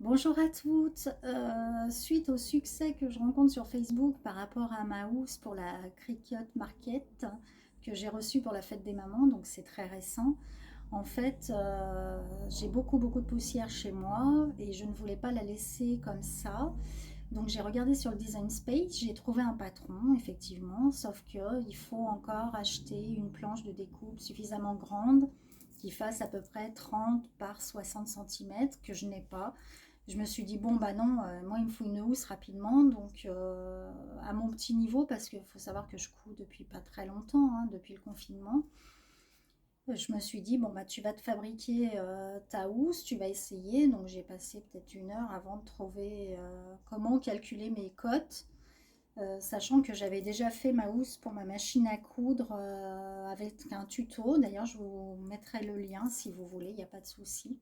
Bonjour à toutes. Suite au succès que je rencontre sur Facebook par rapport à ma housse pour la Cricut Market que j'ai reçue pour la fête des mamans, donc c'est très récent. En fait, j'ai beaucoup de poussière chez moi et je ne voulais pas la laisser comme ça. Donc j'ai regardé sur le Design Space, j'ai trouvé un patron effectivement, sauf qu'il faut encore acheter une planche de découpe suffisamment grande qui fasse à peu près 30 par 60 cm que je n'ai pas. Je me suis dit, bon, bah non, moi, il me faut une housse rapidement, donc à mon petit niveau, parce qu'il faut savoir que je couds depuis pas très longtemps, hein, depuis le confinement. Je me suis dit, bon, bah tu vas te fabriquer ta housse, tu vas essayer. Donc j'ai passé peut-être une heure avant de trouver comment calculer mes cotes, sachant que j'avais déjà fait ma housse pour ma machine à coudre avec un tuto. D'ailleurs, je vous mettrai le lien si vous voulez, il n'y a pas de souci.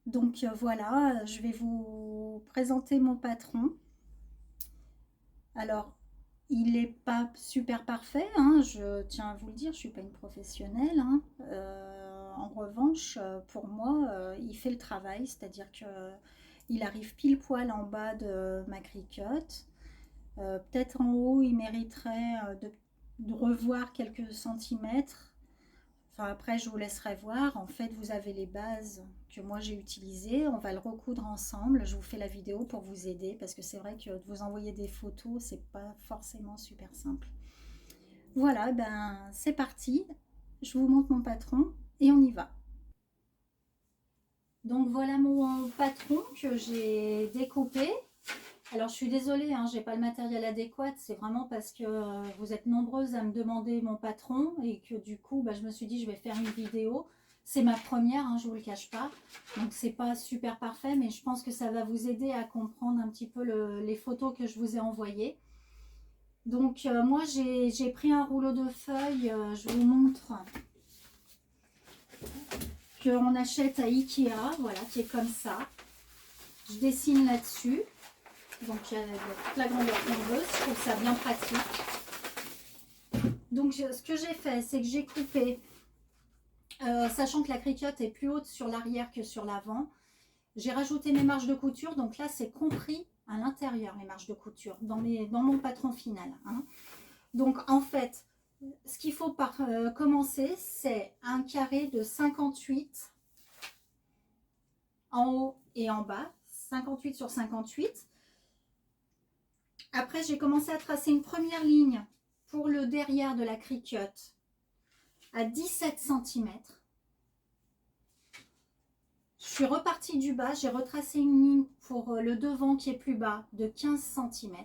Donc voilà, je vais vous présenter mon patron. Alors, il n'est pas super parfait, hein, je tiens à vous le dire, je ne suis pas une professionnelle, hein. En revanche, pour moi, il fait le travail, c'est-à-dire qu'il arrive pile poil en bas de ma cricotte. Peut-être en haut, il mériterait de revoir quelques centimètres. Enfin, après, je vous laisserai voir. En fait, vous avez les bases que moi j'ai utilisées. On va le recoudre ensemble. Je vous fais la vidéo pour vous aider parce que c'est vrai que de vous envoyer des photos, c'est pas forcément super simple. Voilà, ben c'est parti. Je vous montre mon patron et on y va. Donc voilà mon patron que j'ai découpé. Alors je suis désolée, hein, j'ai pas le matériel adéquat, c'est vraiment parce que vous êtes nombreuses à me demander mon patron et que du coup bah, je me suis dit je vais faire une vidéo. C'est ma première, hein, je vous le cache pas, donc c'est pas super parfait, mais je pense que ça va vous aider à comprendre un petit peu les photos que je vous ai envoyées. Donc moi j'ai pris un rouleau de feuilles, je vous montre, qu'on achète à Ikea, voilà, qui est comme ça. Je dessine là-dessus. Donc il y a toute la grandeur qu'on veut, je trouve ça bien pratique. Donc ce que j'ai fait, c'est que j'ai coupé, sachant que la cricotte est plus haute sur l'arrière que sur l'avant, j'ai rajouté mes marges de couture, donc là c'est compris à l'intérieur les marges de couture, dans mon patron final, hein. Donc en fait, ce qu'il faut commencer, c'est un carré de 58 en haut et en bas, 58 sur 58. Après, j'ai commencé à tracer une première ligne pour le derrière de la cricotte à 17 cm. Je suis repartie du bas, j'ai retracé une ligne pour le devant qui est plus bas de 15 cm.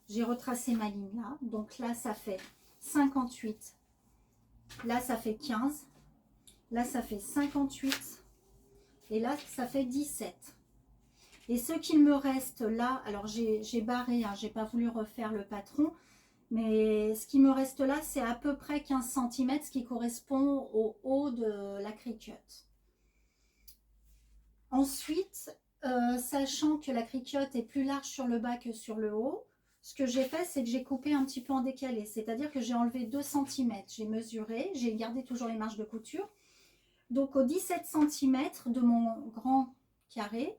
J'ai retracé ma ligne là, donc là ça fait 58, là ça fait 15, là ça fait 58 et là ça fait 17. Et ce qu'il me reste là, alors j'ai barré, hein, j'ai pas voulu refaire le patron, mais ce qui me reste là, c'est à peu près 15 cm, ce qui correspond au haut de la cricotte. Ensuite, sachant que la cricotte est plus large sur le bas que sur le haut, ce que j'ai fait, c'est que j'ai coupé un petit peu en décalé. C'est-à-dire que j'ai enlevé 2 cm. J'ai mesuré, j'ai gardé toujours les marges de couture. Donc, aux 17 cm de mon grand carré,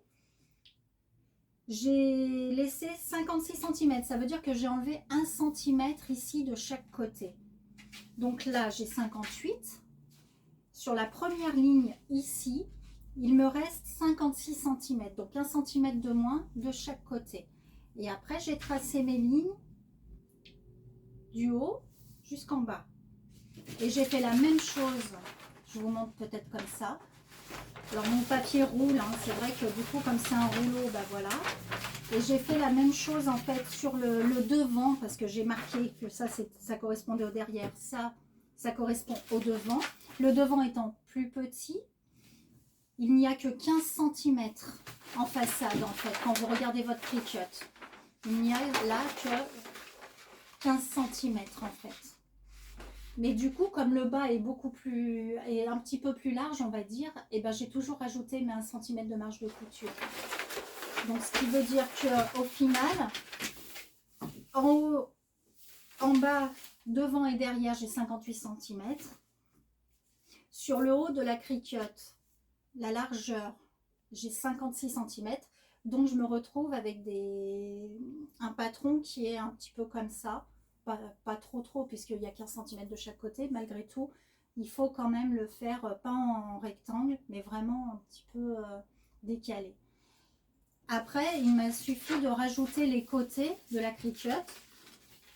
j'ai laissé 56 cm. Ça veut dire que j'ai enlevé 1 cm ici de chaque côté. Donc là, j'ai 58. Sur la première ligne ici, il me reste 56 cm. Donc 1 cm de moins de chaque côté. Et après, j'ai tracé mes lignes du haut jusqu'en bas. Et j'ai fait la même chose. Je vous montre peut-être comme ça. Alors mon papier roule, hein. C'est vrai que du coup, comme c'est un rouleau, bah voilà. Et j'ai fait la même chose en fait sur le devant, parce que j'ai marqué que ça correspondait au derrière, ça correspond au devant. Le devant étant plus petit, il n'y a que 15 cm en façade en fait, quand vous regardez votre cricotte. Il n'y a là que 15 cm en fait. Mais du coup, comme le bas est un petit peu plus large, on va dire, et ben j'ai toujours rajouté mes 1 cm de marge de couture. Donc ce qui veut dire qu'au final, en haut, en bas, devant et derrière, j'ai 58 cm. Sur le haut de la cricotte, la largeur j'ai 56 cm. Donc je me retrouve avec un patron qui est un petit peu comme ça. Pas trop, puisqu'il y a 15 cm de chaque côté. Malgré tout, il faut quand même le faire, pas en rectangle, mais vraiment un petit peu décalé. Après, il m'a suffi de rajouter les côtés de la Cricut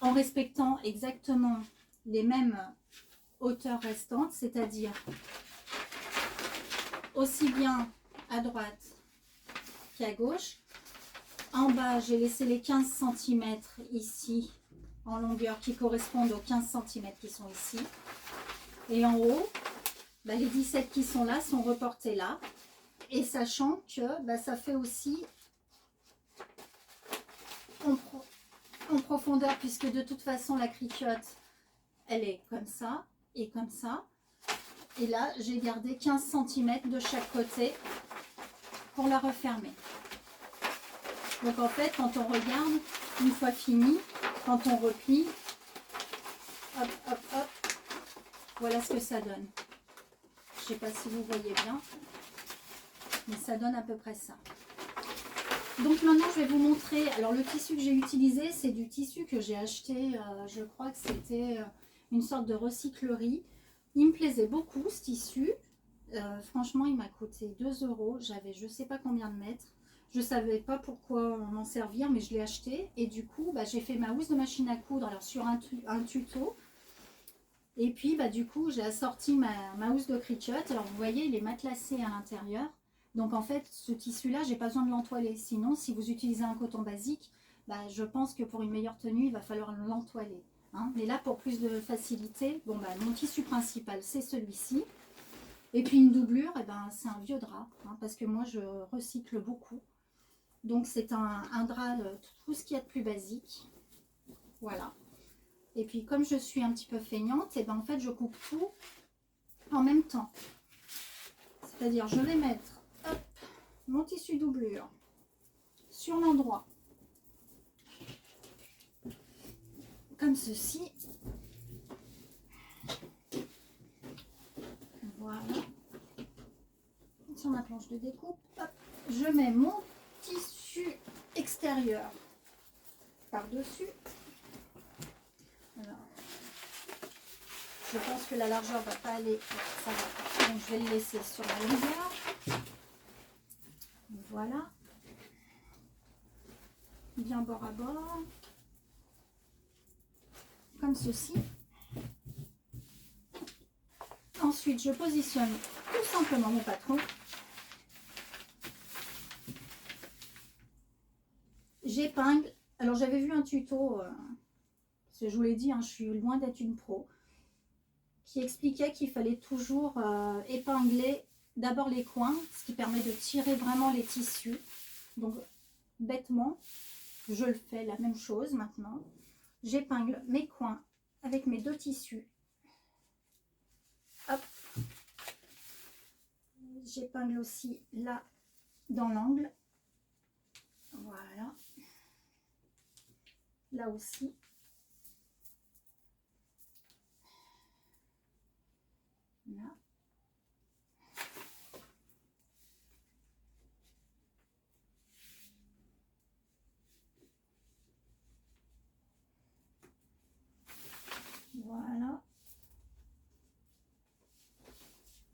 en respectant exactement les mêmes hauteurs restantes, c'est-à-dire aussi bien à droite qu'à gauche. En bas, j'ai laissé les 15 cm ici en longueur qui correspondent aux 15 cm qui sont ici. Et en haut, bah, les 17 qui sont là sont reportés là. Et sachant que bah, ça fait aussi en profondeur, puisque de toute façon la Cricut, elle est comme ça et comme ça. Et là, j'ai gardé 15 cm de chaque côté pour la refermer. Donc en fait, quand on regarde, une fois fini, quand on replie, hop, hop, hop, voilà ce que ça donne. Je ne sais pas si vous voyez bien, mais ça donne à peu près ça. Donc maintenant, je vais vous montrer. Alors le tissu que j'ai utilisé, c'est du tissu que j'ai acheté, je crois que c'était une sorte de recyclerie. Il me plaisait beaucoup ce tissu. Franchement, il m'a coûté 2 €. J'avais je ne sais pas combien de mètres. Je ne savais pas pourquoi m'en servir, mais je l'ai acheté. Et du coup, bah, j'ai fait ma housse de machine à coudre alors sur un tuto. Et puis, bah, du coup, j'ai assorti ma housse de Cricut. Alors, vous voyez, il est matelassé à l'intérieur. Donc, en fait, ce tissu-là, j'ai pas besoin de l'entoiler. Sinon, si vous utilisez un coton basique, bah, je pense que pour une meilleure tenue, il va falloir l'entoiler. Hein. Mais là, pour plus de facilité, bon, bah, mon tissu principal, c'est celui-ci. Et puis, une doublure, eh ben, c'est un vieux drap. Hein, parce que moi, je recycle beaucoup. Donc, c'est un drap, tout ce qu'il y a de plus basique. Voilà. Et puis comme je suis un petit peu feignante, et ben en fait je coupe tout en même temps. C'est-à-dire je vais mettre hop, mon tissu doublure sur l'endroit comme ceci. Voilà. Sur ma planche de découpe, hop, je mets mon tissu extérieur par-dessus. Je pense que la largeur va pas aller, ça va. Donc je vais le laisser sur la longueur. Voilà. Bien bord à bord. Comme ceci. Ensuite, je positionne tout simplement mon patron. J'épingle. Alors j'avais vu un tuto, parce que je vous l'ai dit, hein, je suis loin d'être une pro, qui expliquait qu'il fallait toujours épingler d'abord les coins, ce qui permet de tirer vraiment les tissus. Donc bêtement, je le fais la même chose maintenant. J'épingle mes coins avec mes deux tissus. Hop. J'épingle aussi là dans l'angle. Voilà. Là aussi. Là. Voilà.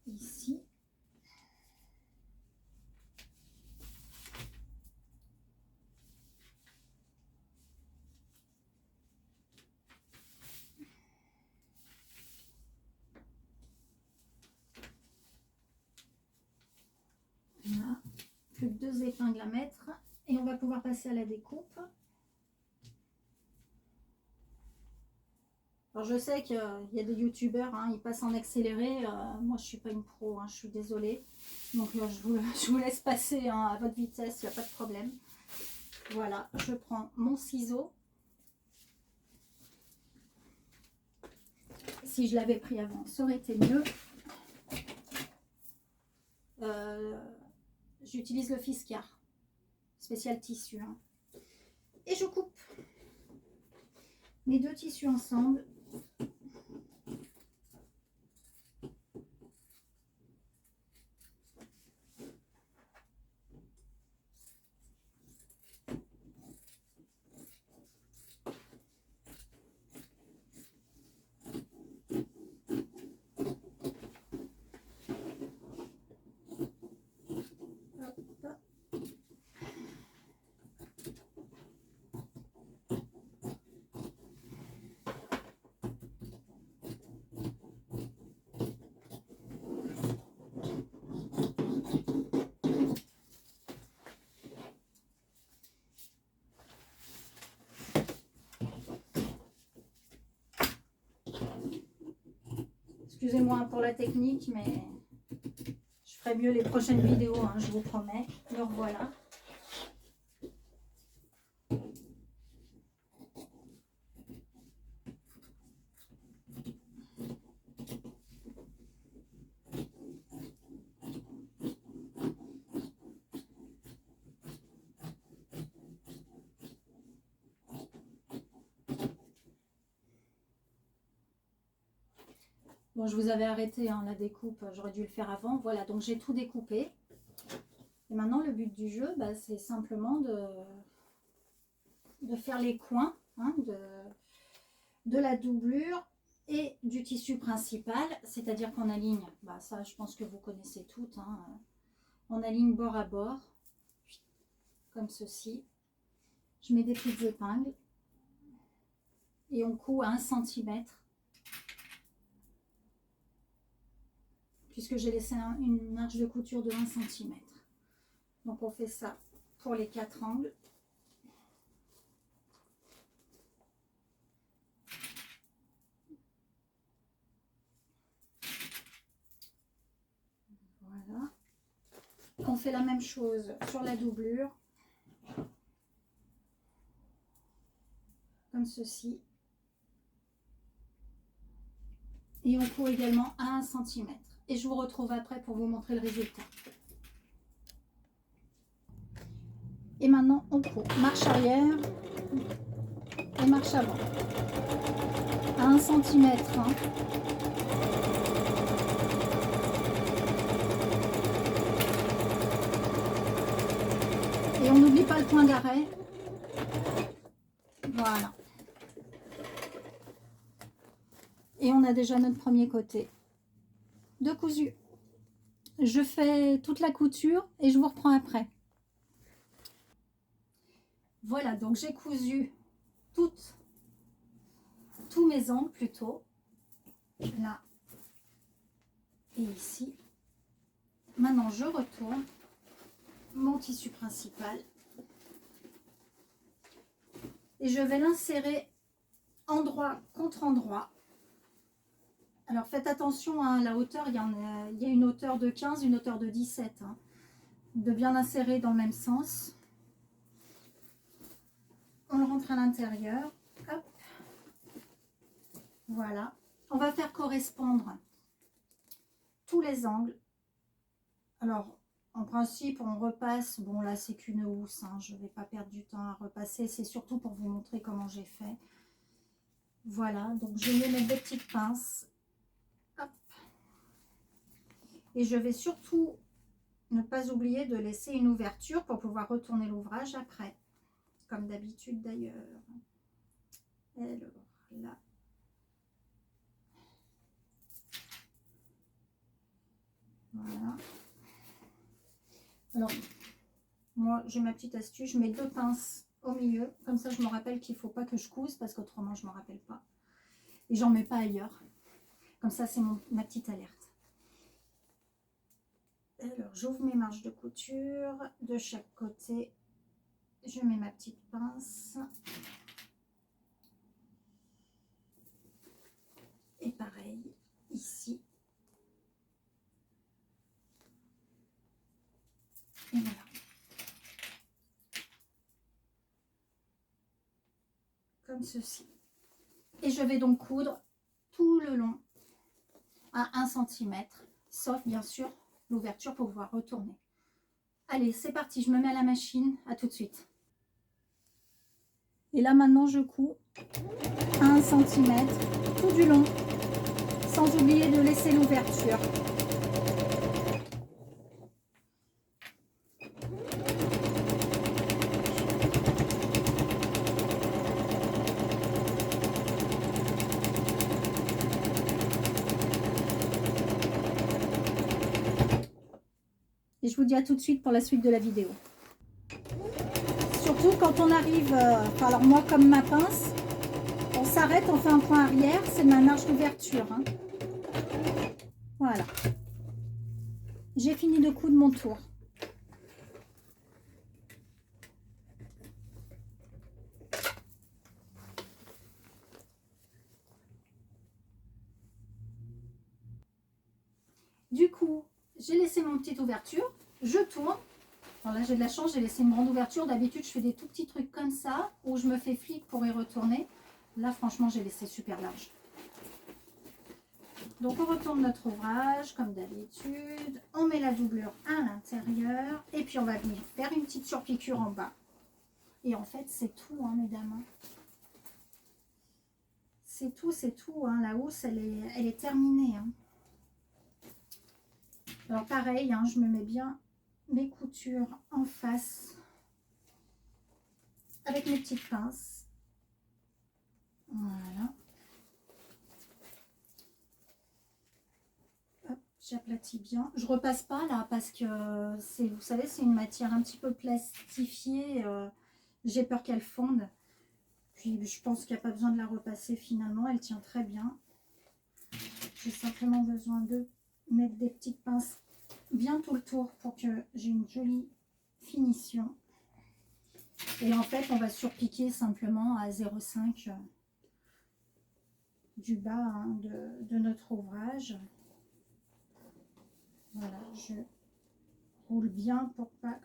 Ici. Voilà. Plus que 2 épingles à mettre et on va pouvoir passer à la découpe. Alors je sais qu'il y a des youtubeurs, hein, ils passent en accéléré. Moi je suis pas une pro, hein, je suis désolée. Donc je vous laisse passer, hein, à votre vitesse, il n'y a pas de problème. Voilà, je prends mon ciseau. Si je l'avais pris avant, ça aurait été mieux. J'utilise le Fiscar, spécial tissu. Hein. Et je coupe mes deux tissus ensemble. Excusez-moi pour la technique, mais je ferai mieux les prochaines vidéos, hein, je vous promets. Le revoilà. Bon, je vous avais arrêté hein, la découpe, j'aurais dû le faire avant. Voilà, donc j'ai tout découpé. Et maintenant, le but du jeu, bah, c'est simplement de faire les coins hein, de la doublure et du tissu principal. C'est-à-dire qu'on aligne, bah, ça je pense que vous connaissez toutes, hein, on aligne bord à bord, comme ceci. Je mets des petites épingles et on coud à 1 cm. Puisque j'ai laissé une marge de couture de 1 cm. Donc on fait ça pour les 4 angles. Voilà. On fait la même chose sur la doublure. Comme ceci. Et on coud également à 1 cm. Et je vous retrouve après pour vous montrer le résultat. Et maintenant, on coud marche arrière et marche avant. À 1 cm. Hein. Et on n'oublie pas le point d'arrêt. Voilà. Et on a déjà notre premier côté de cousu. Je fais toute la couture et je vous reprends après. Voilà, donc j'ai cousu tous mes angles plutôt, là et ici. Maintenant, je retourne mon tissu principal et je vais l'insérer endroit contre endroit. Alors faites attention à la hauteur, il y a une hauteur de 15, une hauteur de 17, hein, de bien l'insérer dans le même sens. On le rentre à l'intérieur. Hop. Voilà. On va faire correspondre tous les angles. Alors, en principe, on repasse. Bon, là, c'est qu'une housse. Hein, je ne vais pas perdre du temps à repasser. C'est surtout pour vous montrer comment j'ai fait. Voilà. Donc, je vais mettre des petites pinces. Hop. Et je vais surtout ne pas oublier de laisser une ouverture pour pouvoir retourner l'ouvrage après. Comme d'habitude, d'ailleurs. Alors, là. Voilà. Alors, moi, j'ai ma petite astuce. Je mets 2 pinces au milieu. Comme ça, je me rappelle qu'il ne faut pas que je couse parce qu'autrement, je ne me rappelle pas. Et j'en mets pas ailleurs. Comme ça, c'est ma petite alerte. Alors, j'ouvre mes marges de couture de chaque côté. Je mets ma petite pince. Et pareil, ici. Et voilà. Comme ceci. Et je vais donc coudre tout le long à 1 cm, sauf bien sûr l'ouverture pour pouvoir retourner. Allez, c'est parti, je me mets à la machine, à tout de suite. Et là maintenant je couds à 1 cm tout du long, sans oublier de laisser l'ouverture. Et je vous dis à tout de suite pour la suite de la vidéo. Surtout quand on arrive, alors moi comme ma pince, on s'arrête, on fait un point arrière, c'est ma marge d'ouverture. Hein. Voilà. J'ai fini de coudre mon tour. j'ai laissé mon petite ouverture, je tourne. Alors là, j'ai de la chance, j'ai laissé une grande ouverture. D'habitude, je fais des tout petits trucs comme ça, où je me fais flic pour y retourner. Là, franchement, j'ai laissé super large. Donc, on retourne notre ouvrage, comme d'habitude. On met la doublure à l'intérieur. Et puis, on va venir faire une petite surpiqûre en bas. Et en fait, c'est tout, hein, mesdames. C'est tout, c'est tout. Hein. La housse, elle est terminée. Hein. Alors, pareil, hein, je me mets bien mes coutures en face avec mes petites pinces. Voilà. J'aplatis bien. Je repasse pas là parce que c'est, vous savez, c'est une matière un petit peu plastifiée. J'ai peur qu'elle fonde. Puis je pense qu'il n'y a pas besoin de la repasser finalement. Elle tient très bien. J'ai simplement besoin de mettre des petites pinces bien tout le tour pour que j'ai une jolie finition. Et en fait, on va surpiquer simplement à 0,5 du bas hein, de notre ouvrage. Voilà, je roule bien pour pas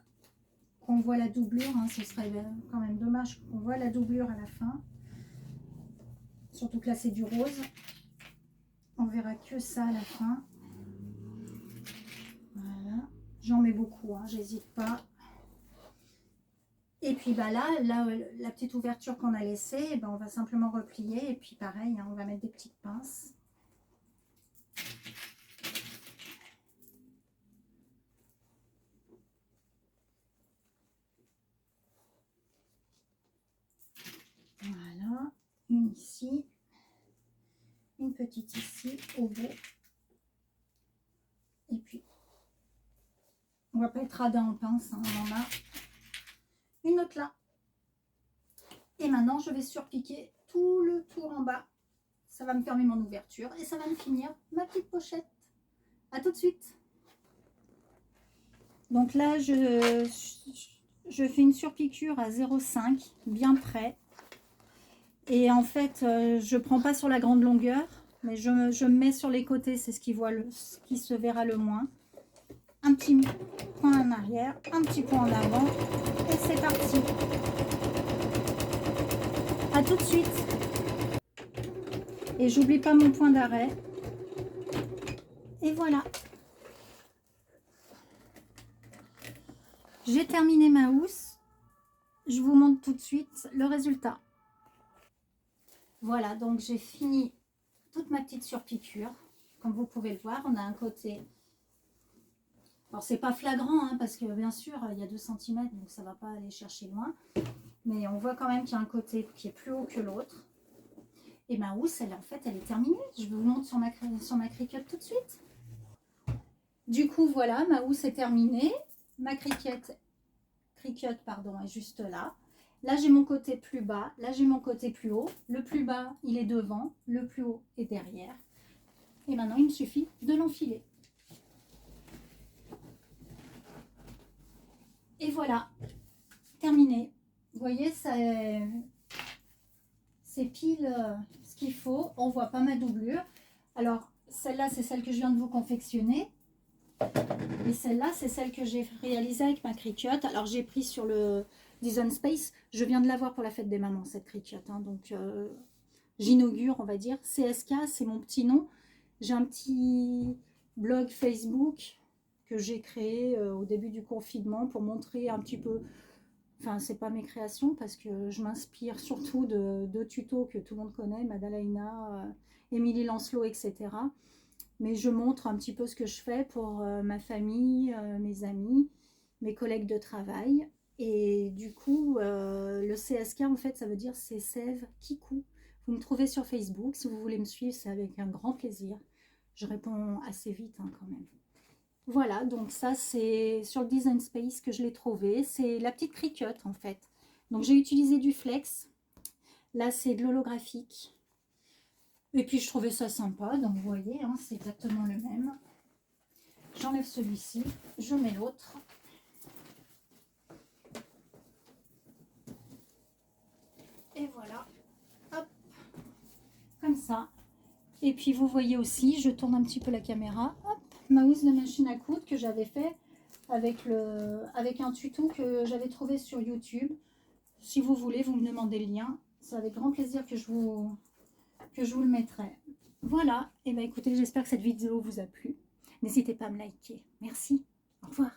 qu'on voit la doublure. Hein, ce serait quand même dommage qu'on voit la doublure à la fin. Surtout que là, c'est du rose. On verra que ça à la fin. Voilà. J'en mets beaucoup, hein, j'hésite pas. Et puis bah là, la petite ouverture qu'on a laissée, ben, on va simplement replier. Et puis pareil, hein, on va mettre des petites pinces. Voilà, une ici, une petite ici au bout. Et puis, on va pas être radin en pince, hein, on en a une autre là. Et maintenant, je vais surpiquer tout le tour en bas. Ça va me fermer mon ouverture et ça va me finir ma petite pochette. À tout de suite. Donc là, je fais une surpiqûre à 0,5, bien près. Et en fait, je ne prends pas sur la grande longueur, mais je me mets sur les côtés, c'est ce qui se verra le moins. Un petit point en arrière, un petit point en avant, et c'est parti. À tout de suite. Et j'oublie pas mon point d'arrêt. Et voilà. J'ai terminé ma housse. Je vous montre tout de suite le résultat. Voilà, donc j'ai fini toute ma petite surpiqûre. Comme vous pouvez le voir, on a un côté... Alors, c'est pas flagrant, hein, parce que bien sûr, il y a 2 cm, donc ça va pas aller chercher loin. Mais on voit quand même qu'il y a un côté qui est plus haut que l'autre. Et ma housse, en fait, elle est terminée. Je vous montre sur ma Cricut tout de suite. Du coup, voilà, ma housse est terminée. Ma Cricut, pardon, est juste là. Là, j'ai mon côté plus bas. Là, j'ai mon côté plus haut. Le plus bas, il est devant. Le plus haut est derrière. Et maintenant, il me suffit de l'enfiler. Et voilà, terminé. Vous voyez, c'est pile ce qu'il faut. On voit pas ma doublure. Alors, celle-là, c'est celle que je viens de vous confectionner. Et celle-là, c'est celle que j'ai réalisée avec ma Cricut. Alors, j'ai pris sur le Design Space. Je viens de l'avoir pour la fête des mamans, cette Cricut. Hein. Donc, j'inaugure, on va dire. CSK, c'est mon petit nom. J'ai un petit blog Facebook que j'ai créé au début du confinement pour montrer un petit peu... Enfin, c'est pas mes créations parce que je m'inspire surtout de tutos que tout le monde connaît, Madalaina, Émilie Lancelot, etc. Mais je montre un petit peu ce que je fais pour ma famille, mes amis, mes collègues de travail. Et du coup, le CSK, en fait, ça veut dire c'est Sève Kikou. Vous me trouvez sur Facebook. Si vous voulez me suivre, c'est avec un grand plaisir. Je réponds assez vite hein, quand même. Voilà, donc ça, c'est sur le Design Space que je l'ai trouvé. C'est la petite Cricut, en fait. Donc, j'ai utilisé du flex. Là, c'est de l'holographique. Et puis, je trouvais ça sympa. Donc, vous voyez, hein, c'est exactement le même. J'enlève celui-ci. Je mets l'autre. Et voilà. Hop. Comme ça. Et puis, vous voyez aussi, je tourne un petit peu la caméra. Hop. ma housse de machine à coudre que j'avais fait avec un tuto que j'avais trouvé sur YouTube. Si vous voulez, vous me demandez le lien. C'est avec grand plaisir que je vous le mettrai. Voilà, et bien écoutez, j'espère que cette vidéo vous a plu. N'hésitez pas à me liker. Merci, au revoir.